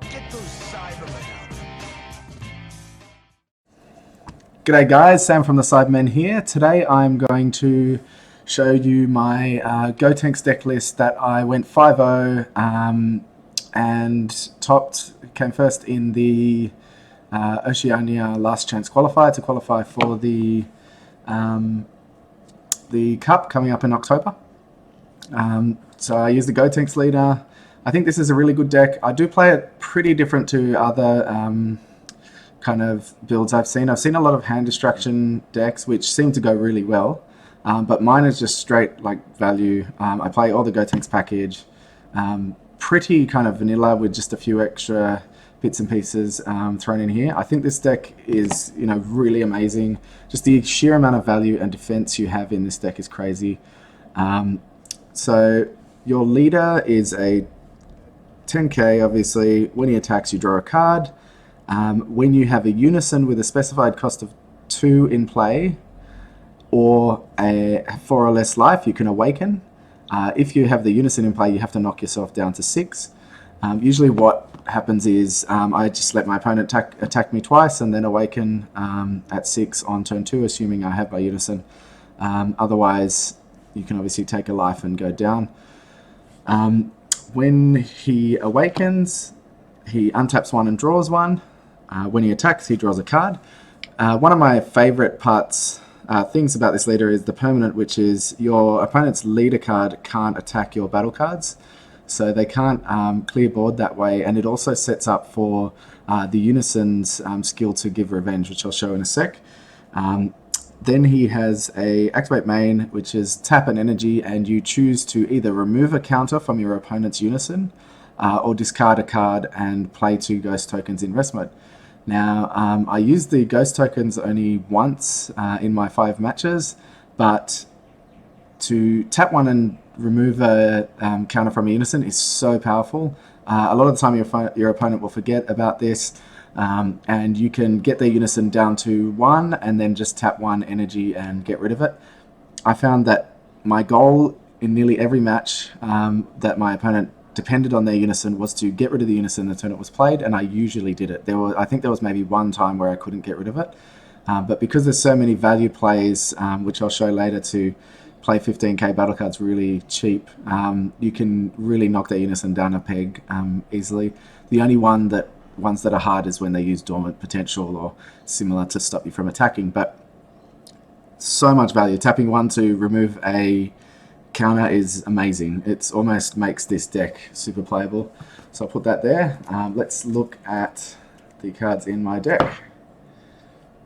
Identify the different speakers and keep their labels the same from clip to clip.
Speaker 1: Get those Cybermen out.
Speaker 2: G'day guys, Sam from the Cybermen here. Today I'm going to show you my Gotenks deck list that I went 5-0 and topped, came first in the Oceania Last Chance Qualifier to qualify for the Cup coming up in October. So I used the Gotenks leader. I think this is a really good deck. I do play it pretty different to other kind of builds I've seen. I've seen a lot of hand destruction decks which seem to go really well, but mine is just straight like value. I play all the Gotenks package, pretty kind of vanilla with just a few extra bits and pieces thrown in here. I think this deck is, you know, really amazing. Just the sheer amount of value and defense you have in this deck is crazy. So your leader is a 10k, obviously. When he attacks, you draw a card. When you have a Unison with a specified cost of 2 in play, or a 4 or less life, you can awaken. If you have the Unison in play, you have to knock yourself down to 6. Usually what happens is I just let my opponent attack me twice and then awaken at 6 on turn 2, assuming I have my Unison. Otherwise, you can obviously take a life and go down. When he awakens, he untaps 1 and draws 1. When he attacks, he draws a card. One of my favorite things about this leader is the permanent, which is your opponent's leader card can't attack your battle cards. So they can't clear board that way, and it also sets up for the Unison's skill to give revenge, which I'll show in a sec. Then he has a activate main, which is tap an energy, and you choose to either remove a counter from your opponent's Unison, or discard a card and play 2 ghost tokens in rest mode. Now, I used the ghost tokens only once in my 5 matches, but to tap 1 and remove a counter from a Unison is so powerful. A lot of the time your opponent will forget about this, and you can get their Unison down to 1 and then just tap 1 energy and get rid of it. I found that my goal in nearly every match that my opponent depended on their Unison was to get rid of the Unison the turn it was played, and I usually did it. I think there was maybe one time where I couldn't get rid of it, but because there's so many value plays, which I'll show later, to play 15k battle cards really cheap, you can really knock their Unison down a peg easily. The only ones that are hard is when they use dormant potential or similar to stop you from attacking, but so much value. Tapping 1 to remove a counter is amazing. It almost makes this deck super playable. So I'll put that there. Let's look at the cards in my deck.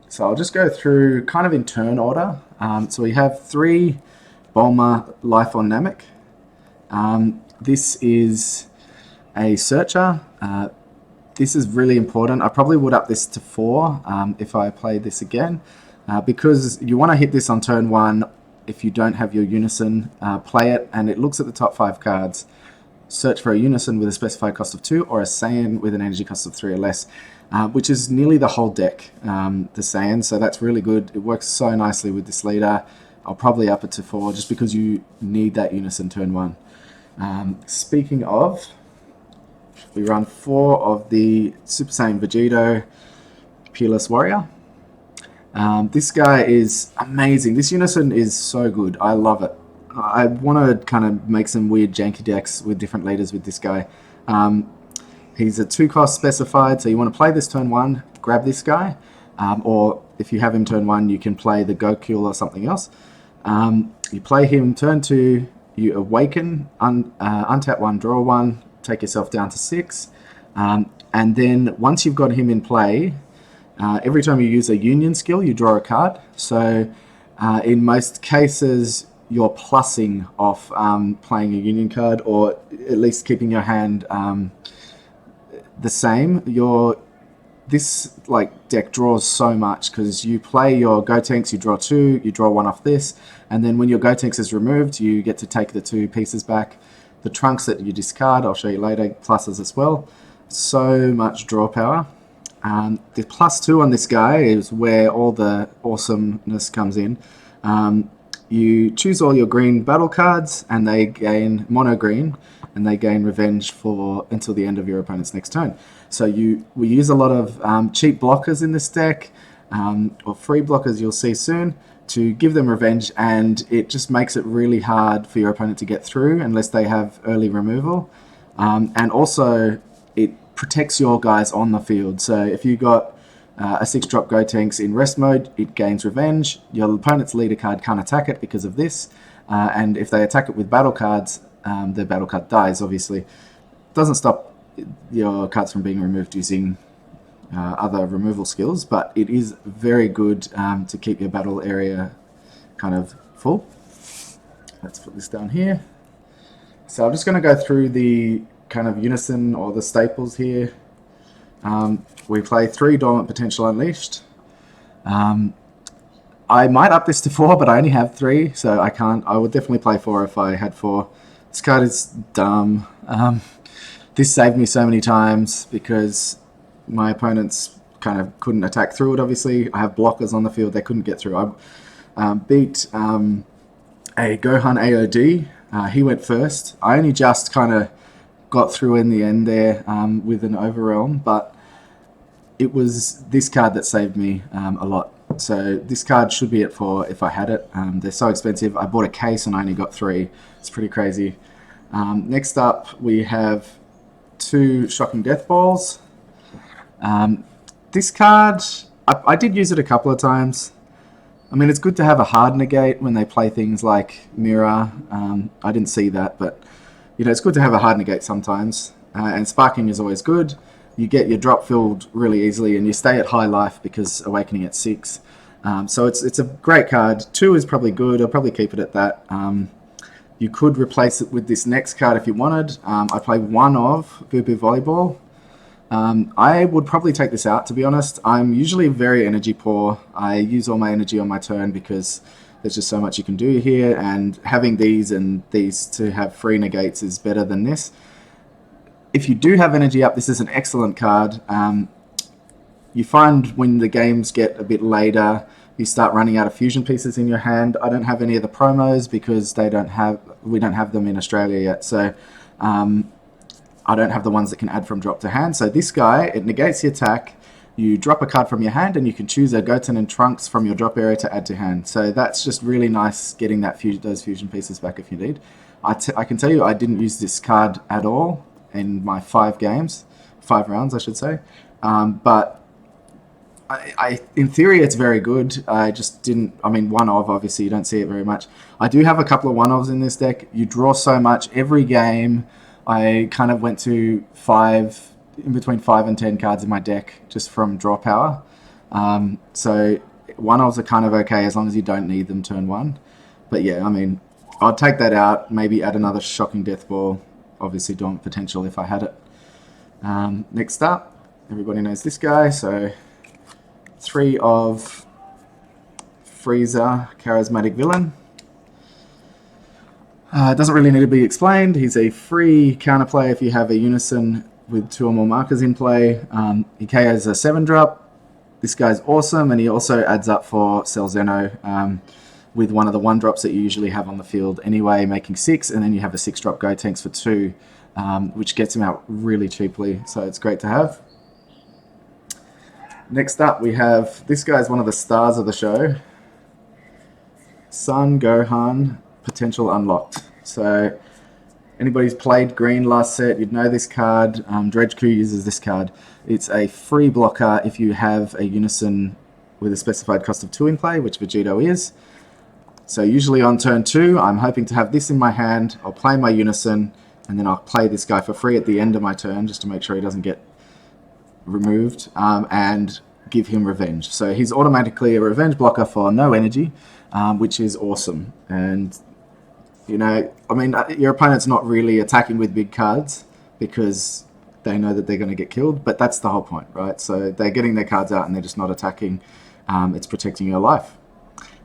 Speaker 2: So I'll just go through kind of in turn order. So we have 3 Bulma, Life on Namek. This is a Searcher. This is really important. I probably would up this to 4 if I played this again, because you want to hit this on turn 1. If you don't have your Unison, play it, and it looks at the top 5 cards. Search for a Unison with a specified cost of 2, or a Saiyan with an energy cost of 3 or less, which is nearly the whole deck, the Saiyan, so that's really good. It works so nicely with this leader. I'll probably up it to 4, just because you need that Unison turn 1. Speaking of, we run 4 of the Super Saiyan Vegito Peerless Warrior. This guy is amazing. This Unison is so good. I love it. I want to kind of make some weird janky decks with different leaders with this guy. He's a 2 cost specified, so you want to play this turn 1, grab this guy, or if you have him turn 1, you can play the Goku or something else. You play him turn 2, you awaken, untap 1, draw 1, take yourself down to 6, and then once you've got him in play, every time you use a union skill, you draw a card. So in most cases, you're plussing off playing a union card, or at least keeping your hand the same. This deck draws so much, because you play your Gotenks, you draw 2, you draw 1 off this, and then when your Gotenks is removed, you get to take the 2 pieces back. The trunks that you discard, I'll show you later, pluses as well. So much draw power. The +2 on this guy is where all the awesomeness comes in. You choose all your green battle cards, and they gain mono green. and they gain revenge for until the end of your opponent's next turn. So we use a lot of cheap blockers in this deck, or free blockers you'll see soon, to give them revenge, and it just makes it really hard for your opponent to get through unless they have early removal. And also, it protects your guys on the field. So if you got a 6-drop Gotenks in rest mode, it gains revenge. Your opponent's leader card can't attack it because of this. And if they attack it with battle cards, their battle card dies, obviously. Doesn't stop your cards from being removed using other removal skills, but it is very good to keep your battle area kind of full. Let's put this down here. So I'm just going to go through the kind of Unison or the staples here. We play 3 Dormant Potential Unleashed. I might up this to 4, but I only have 3, so I can't. I would definitely play 4 if I had 4. This card is dumb. This saved me so many times because my opponents kind of couldn't attack through it, obviously. I have blockers on the field, they couldn't get through. I beat a Gohan AOD. He went first. I only just kind of got through in the end there with an Overwhelm, but it was this card that saved me a lot. So this card should be at 4 if I had it. They're so expensive. I bought a case and I only got 3. It's pretty crazy. Next up, we have 2 Shocking Death Balls. This card, I did use it a couple of times. I mean, it's good to have a hard negate when they play things like Mirror. I didn't see that, but you know, it's good to have a hard negate sometimes. And Sparking is always good. You get your drop filled really easily, and you stay at high life because Awakening at 6. So it's a great card. 2 is probably good. I'll probably keep it at that. You could replace it with this next card if you wanted. I play 1 of Boo Boo Volleyball. I would probably take this out, to be honest. I'm usually very energy poor. I use all my energy on my turn because there's just so much you can do here, and having these and these to have free negates is better than this. If you do have energy up, this is an excellent card. You find when the games get a bit later, you start running out of fusion pieces in your hand. I don't have any of the promos because we don't have them in Australia yet. So I don't have the ones that can add from drop to hand. So this guy, it negates the attack. You drop a card from your hand and you can choose a Goten and Trunks from your drop area to add to hand. So that's just really nice getting those fusion pieces back if you need. I can tell you I didn't use this card at all in my 5 rounds, I should say. But in theory, it's very good. I just didn't, I mean, 1-of, obviously, you don't see it very much. I do have a couple of 1-ofs in this deck. You draw so much. Every game, I kind of went to in between 5 and 10 cards in my deck just from draw power. So 1-ofs are kind of okay as long as you don't need them turn 1. But yeah, I mean, I'd take that out, maybe add another Shocking Death Ball, obviously Dormant Potential if I had it. Next up, everybody knows this guy, so 3 of Frieza, Charismatic Villain. It doesn't really need to be explained. He's a free counterplay if you have a Unison with 2 or more markers in play. He KOs a 7-drop. This guy's awesome, and he also adds up for Cell Zeno with one of the 1-drops that you usually have on the field anyway, making 6, and then you have a 6-drop Gotenks for 2, which gets him out really cheaply, so it's great to have. Next up, we have, this guy's one of the stars of the show, Son Gohan, Potential Unlocked. So anybody who's played Green last set, you'd know this card. Dredge Crew uses this card. It's a free blocker if you have a Unison with a specified cost of 2 in play, which Vegito is. So usually on turn 2, I'm hoping to have this in my hand. I'll play my Unison, and then I'll play this guy for free at the end of my turn, just to make sure he doesn't get removed, and give him revenge. So he's automatically a revenge blocker for no energy, which is awesome. And you know, I mean, your opponent's not really attacking with big cards because they know that they're going to get killed, but that's the whole point, right? So they're getting their cards out and they're just not attacking. It's protecting your life.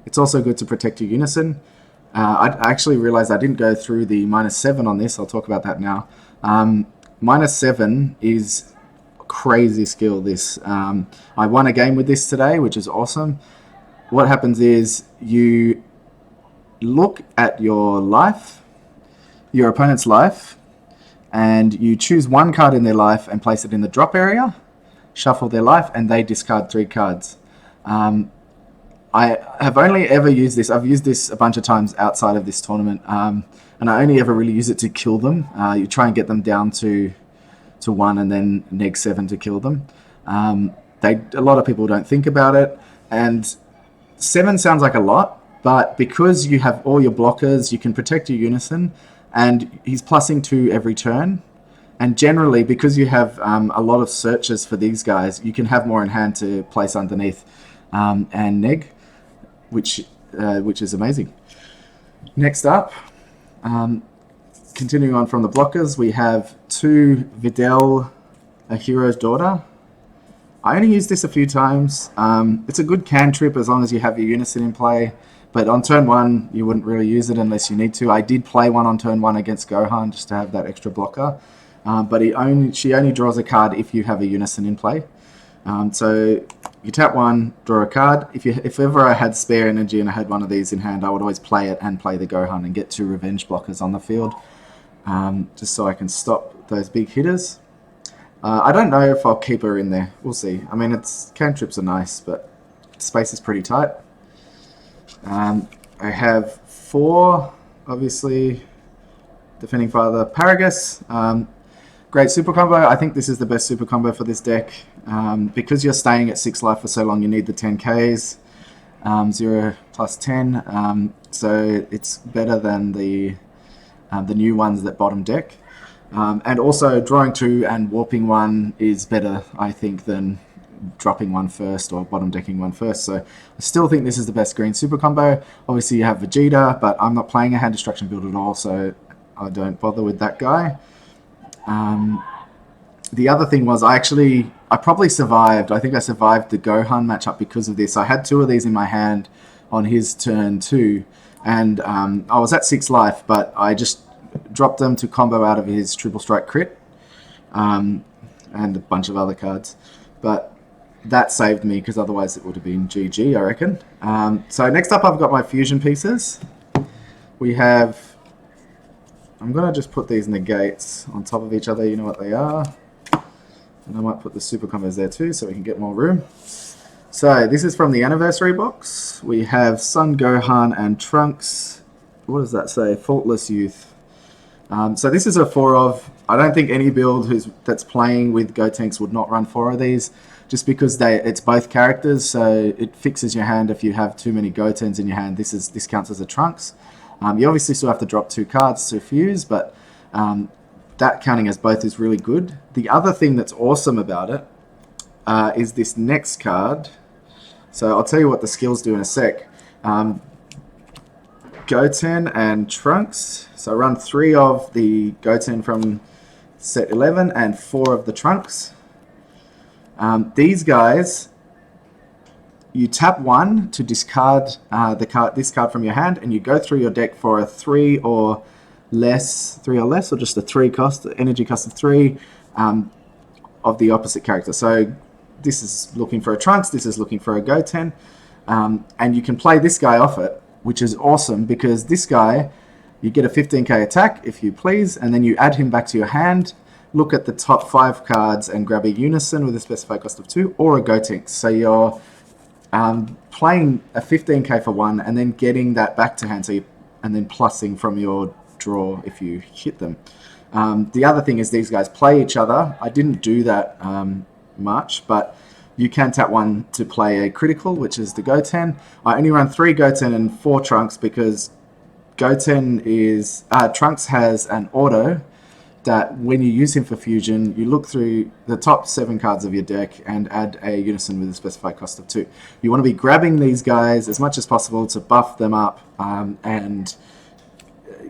Speaker 2: It's also good to protect your Unison. I actually realized I didn't go through the -7 on this. I'll talk about that now. -7 is crazy skill, this. I won a game with this today, which is awesome. What happens is you look at your life, your opponent's life, and you choose one card in their life and place it in the drop area, shuffle their life, and they discard 3 cards. I have only ever used this. I've used this a bunch of times outside of this tournament, and I only ever really use it to kill them. You try and get them down to 1 and then -7 to kill them. A lot of people don't think about it, and 7 sounds like a lot, but because you have all your blockers, you can protect your Unison, and he's +ing 2 every turn. And generally, because you have a lot of searches for these guys, you can have more in hand to place underneath and neg, which is amazing. Next up, continuing on from the blockers, we have 2 Videl, A Hero's Daughter. I only used this a few times. It's a good cantrip as long as you have your Unison in play, but on turn 1 you wouldn't really use it unless you need to. I did play one on turn 1 against Gohan just to have that extra blocker, but she only draws a card if you have a Unison in play. So you tap 1, draw a card. If ever I had spare energy and I had one of these in hand, I would always play it and play the Gohan and get 2 revenge blockers on the field, just so I can stop those big hitters. I don't know if I'll keep her in there. We'll see. I mean, cantrips are nice, but space is pretty tight. I have 4, obviously, Defending Father, Paragus. Great super combo. I think this is the best super combo for this deck. Because you're staying at 6 life for so long, you need the 10Ks, 0 plus 10. So it's better than the new ones that bottom deck. And also drawing 2 and warping 1 is better, I think, than dropping 1 first or bottom decking 1 first. So I still think this is the best green super combo. Obviously you have Vegeta, but I'm not playing a hand destruction build at all, so I don't bother with that guy. The other thing was I probably survived. I think I survived the Gohan matchup because of this. I had 2 of these in my hand on his turn 2, and I was at 6 life, but I just dropped them to combo out of his triple strike crit, and a bunch of other cards. But that saved me, because otherwise it would have been GG, I reckon. So next up I've got my fusion pieces. We have... I'm going to just put these negates on top of each other, you know what they are. And I might put the super combos there too, so we can get more room. So this is from the anniversary box. We have Son Gohan and Trunks. What does that say? Faultless Youth. So this is a 4 of... I don't think any build that's playing with Gotenks would not run 4 of these, just because it's both characters, so it fixes your hand if you have too many Gotens in your hand. This counts as a Trunks. You obviously still have to drop 2 cards to fuse, but that counting as both is really good. The other thing that's awesome about it is this next card. So I'll tell you what the skills do in a sec. Goten and Trunks. So I run 3 of the Goten from set 11 and 4 of the Trunks. These guys, you tap 1 to discard this card from your hand, and you go through your deck for a 3 or less, or just a 3 cost, energy cost of 3 of the opposite character. So this is looking for a Trunks, this is looking for a Goten, and you can play this guy off it, which is awesome, because this guy, you get a 15k attack if you please, and then you add him back to your hand, look at the top 5 cards and grab a Unison with a specified cost of 2 or a Gotenks. So you're playing a 15k for 1 and then getting that back to hand, and then plussing from your draw if you hit them. The other thing is these guys play each other. I didn't do that much, but you can tap 1 to play a critical, which is the Goten. I only run 3 Goten and 4 Trunks because Trunks has an auto that when you use him for fusion, you look through the top 7 cards of your deck and add a Unison with a specified cost of 2. You want to be grabbing these guys as much as possible to buff them up and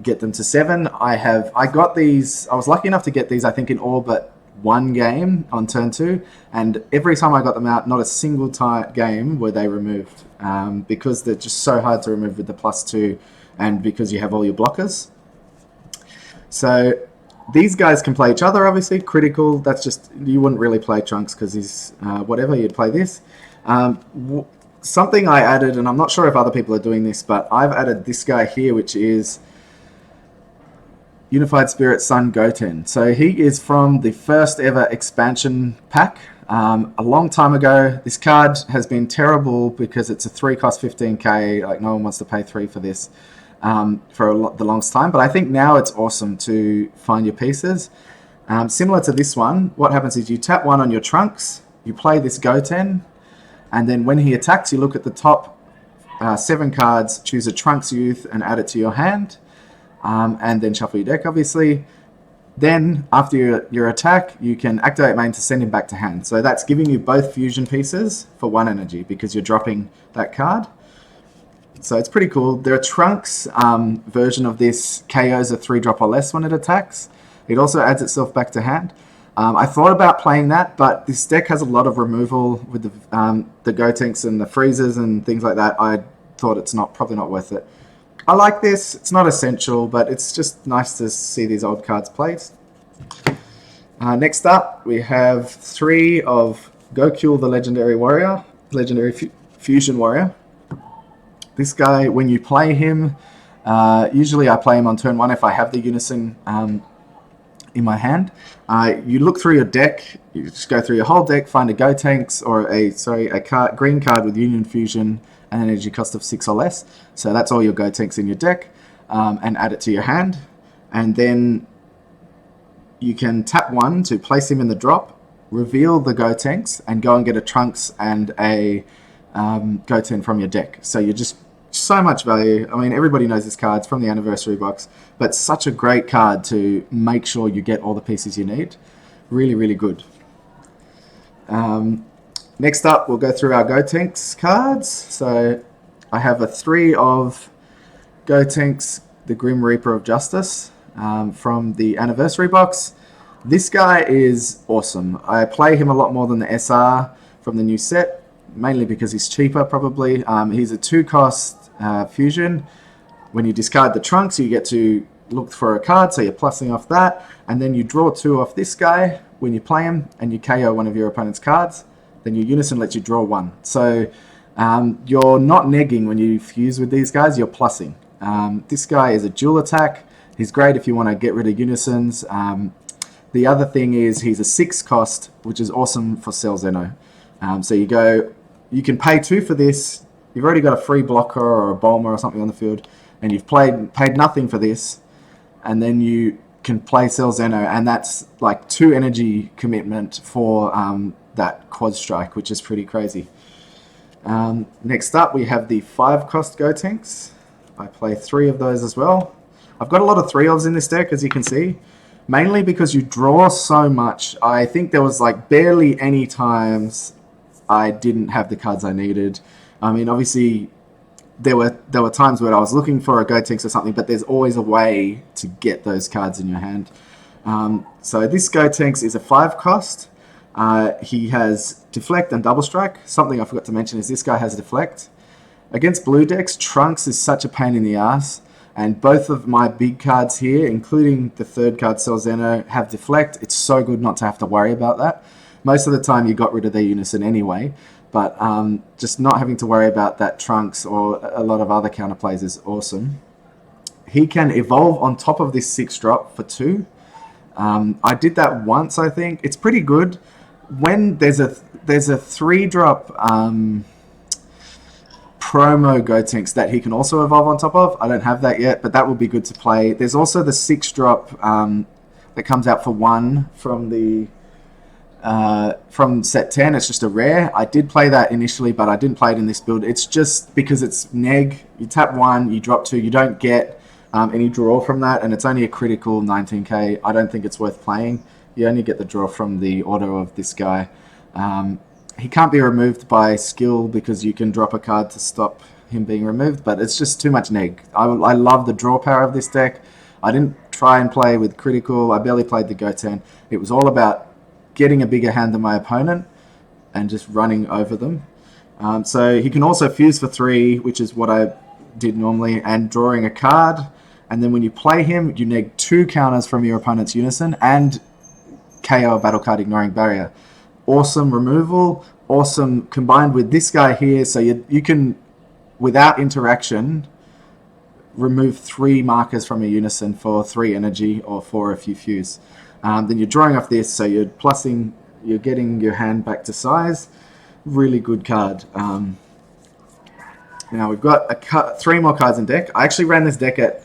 Speaker 2: get them to 7. I got these, I was lucky enough to get these, I think, in all but 1 game on turn 2, and every time I got them out, not a single game were they removed, because they're just so hard to remove with the +2 and because you have all your blockers. So these guys can play each other, obviously. Critical, that's just, you wouldn't really play Trunks because he's whatever, you'd play this. Something I added, and I'm not sure if other people are doing this, but I've added this guy here, which is Unified Spirit Sun Goten. So he is from the first ever expansion pack. A long time ago. This card has been terrible because it's a 3 cost 15k. Like, no one wants to pay 3 for this for the longest time. But I think now it's awesome to find your pieces. Similar to this one, what happens is you tap 1 on your trunks, you play this Goten, and then when he attacks, you look at the top 7 cards, choose a Trunks Youth and add it to your hand, and then shuffle your deck, obviously. Then, after your attack, you can activate main to send him back to hand. So that's giving you both fusion pieces for 1 energy because you're dropping that card. So it's pretty cool. There are Trunks version of this KOs a 3-drop or less when it attacks. It also adds itself back to hand. I thought about playing that, but this deck has a lot of removal with the Gotenks and the freezes and things like that. I thought it's probably not worth it. I like this. It's not essential, but it's just nice to see these old cards played. Next up, we have 3 of Goku, the Legendary Warrior, Legendary Fusion Warrior. This guy, when you play him, usually I play him on turn 1 if I have the Unison in my hand. You look through your deck, you just go through your whole deck, find a Gotenks or a green card with Union Fusion and an energy cost of 6 or less. So that's all your Gotenks in your deck, and add it to your hand. And then you can tap 1 to place him in the drop, reveal the Gotenks, and go and get a Trunks and a Goten from your deck. So you're just so much value. I mean, everybody knows this card. It's from the anniversary box, but such a great card to make sure you get all the pieces you need. Really, really good. Next up, we'll go through our Gotenks cards. So I have a 3 of Gotenks, the Grim Reaper of Justice, from the anniversary box. This guy is awesome. I play him a lot more than the SR from the new set, mainly because he's cheaper, probably. He's a 2-cost fusion. When you discard the Trunks, you get to look for a card, so you're plussing off that, and then you draw 2 off this guy when you play him, and you KO one of your opponent's cards. Then your Unison lets you draw 1. So you're not negging when you fuse with these guys, you're plussing. This guy is a dual attack. He's great if you want to get rid of Unisons. The other thing is he's a 6 cost, which is awesome for Cell Zeno. So you can pay 2 for this. You've already got a free blocker or a bomber or something on the field, and you've paid nothing for this, and then you can play Cell Zeno, and that's like 2 energy commitment for that quad strike, which is pretty crazy. Next up, we have the 5-cost Gotenks. I play 3 of those as well. I've got a lot of 3-ofs in this deck, as you can see, mainly because you draw so much. I think there was like barely any times I didn't have the cards I needed. I mean, obviously, there were times where I was looking for a Gotenks or something, but there's always a way to get those cards in your hand. So this Gotenks is a 5-cost. He has Deflect and Double Strike. Something I forgot to mention is this guy has Deflect. Against blue decks, Trunks is such a pain in the ass, and both of my big cards here, including the 3rd card, Cell Zeno, have Deflect. It's so good not to have to worry about that. Most of the time you got rid of their Unison anyway, but just not having to worry about that Trunks or a lot of other counterplays is awesome. He can evolve on top of this 6-drop for 2. I did that once, I think. It's pretty good. When there's a 3-drop promo Gotenks that he can also evolve on top of. I don't have that yet, but that would be good to play. There's also the 6-drop that comes out for 1 from the from set 10. It's just a rare. I did play that initially, but I didn't play it in this build. It's just because it's neg. You tap 1, you drop 2. You don't get any draw from that, and it's only a critical 19k. I don't think it's worth playing. You only get the draw from the auto of this guy. He can't be removed by skill because you can drop a card to stop him being removed, but it's just too much neg. I love the draw power of this deck. I didn't try and play with critical. I barely played the Goten. It was all about getting a bigger hand than my opponent and just running over them. So he can also fuse for 3, which is what I did normally, and drawing a card. And then when you play him, you neg 2 counters from your opponent's Unison and KO a battle card ignoring barrier. Awesome removal, awesome combined with this guy here, so you can, without interaction, remove 3 markers from a Unison for 3 energy or 4 if you fuse. Then you're drawing off this, so you're getting your hand back to size. Really good card. Now we've got 3 more cards in deck. I actually ran this deck at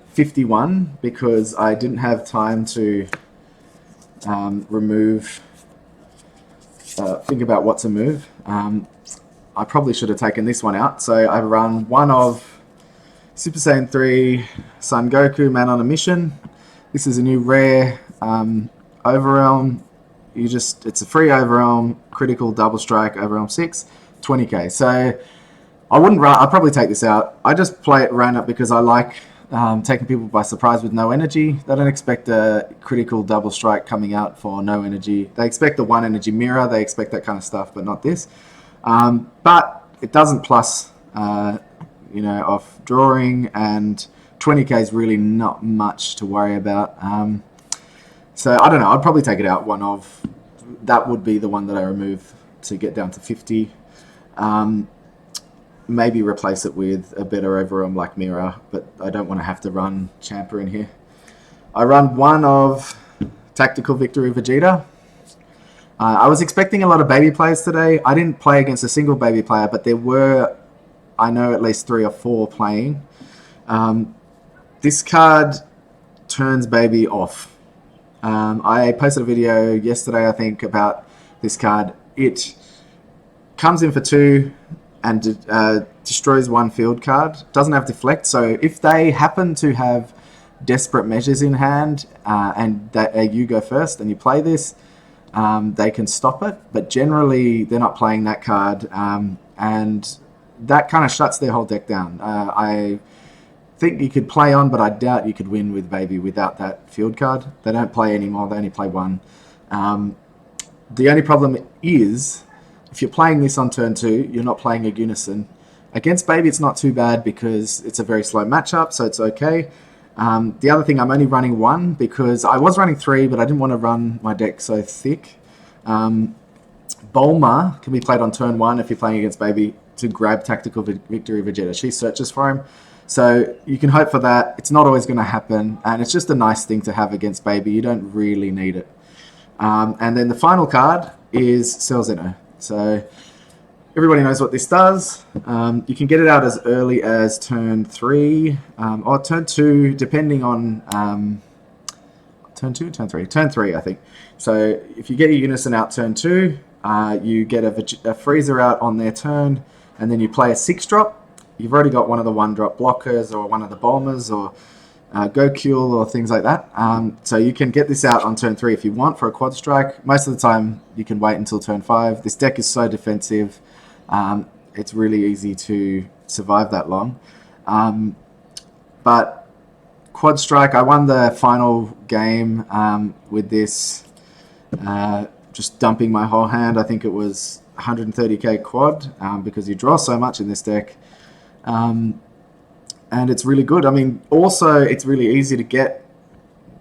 Speaker 2: 51 because I didn't have time to think about what to move. I probably should have taken this one out. So I run one of Super Saiyan 3 Son Goku, Man on a Mission. This is a new rare Overrealm. It's a free Overrealm, critical double strike, Overrealm 6, 20k. So I'd probably take this out. I just ran it because I like taking people by surprise with no energy. They don't expect a critical double strike coming out for no energy. They expect the 1 energy mirror. They expect that kind of stuff, but not this. But it doesn't plus, off drawing, and 20k is really not much to worry about. So I don't know. I'd probably take it out. That would be the one that I remove to get down to 50. Maybe replace it with a better Overrealm like Mirror, but I don't want to have to run Champa in here. I run one of Tactical Victory Vegeta. I was expecting a lot of baby players today. I didn't play against a single baby player, but there were, I know, at least 3 or 4 playing. This card turns baby off. I posted a video yesterday, I think, about this card. It comes in for 2 and destroys 1 field card. Doesn't have deflect, so if they happen to have desperate measures in hand and you go first and you play this, they can stop it, but generally they're not playing that card, and that kind of shuts their whole deck down. I think you could play on, but I doubt you could win with baby without that field card. They don't play anymore, they only play 1. The only problem is, if you're playing this on turn 2, you're not playing a Unison. Against baby, it's not too bad because it's a very slow matchup, so it's okay. The other thing, I'm only running 1 because I was running 3, but I didn't want to run my deck so thick. Bulma can be played on turn 1 if you're playing against baby to grab Tactical Victory Vegeta. She searches for him. So you can hope for that. It's not always going to happen, and it's just a nice thing to have against baby. You don't really need it. And then the final card is Cell Zeno. So everybody knows what this does. You can get it out as early as turn 3 or turn 2, depending on turn 2, turn 3, turn 3, I think. So if you get your Unison out turn 2, you get a freezer out on their turn, and then you play a 6-drop. You've already got one of the 1-drop blockers or one of the Bulmas or Goku or things like that. So you can get this out on turn 3 if you want for a quad strike. Most of the time you can wait until turn 5. This deck is so defensive. It's really easy to survive that long. But quad strike, I won the final game with this, just dumping my whole hand. I think it was 130k quad because you draw so much in this deck. And it's really good. I mean, also, it's really easy to get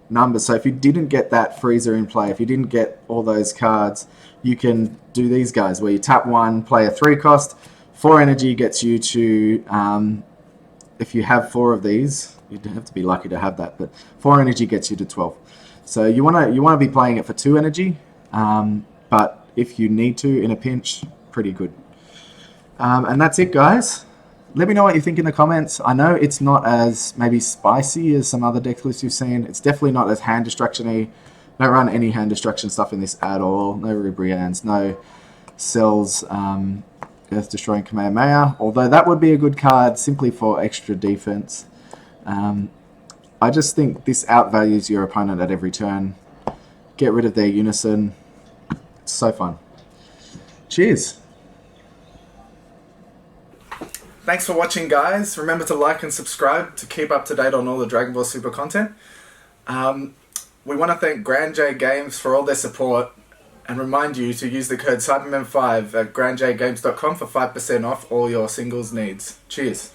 Speaker 2: numbers. So if you didn't get that freezer in play, if you didn't get all those cards, you can do these guys where you tap 1, play a 3 cost, 4 energy gets you to, if you have 4 of these, you don't have to be lucky to have that, but 4 energy gets you to 12. So you wanna be playing it for 2 energy, but if you need to in a pinch, pretty good. And that's it, guys. Let me know what you think in the comments. I know it's not as maybe spicy as some other deck lists you've seen. It's definitely not as hand destruction-y. Don't run any hand destruction stuff in this at all. No Rubrians, no Cells, Earth Destroying Kamehameha. Although that would be a good card simply for extra defense. I just think this outvalues your opponent at every turn. Get rid of their Unison. It's so fun. Cheers. Thanks for watching, guys. Remember to like and subscribe to keep up to date on all the Dragon Ball Super content. We want to thank Grand J Games for all their support and remind you to use the code CyberMen5 at grandjgames.com for 5% off all your singles needs. Cheers.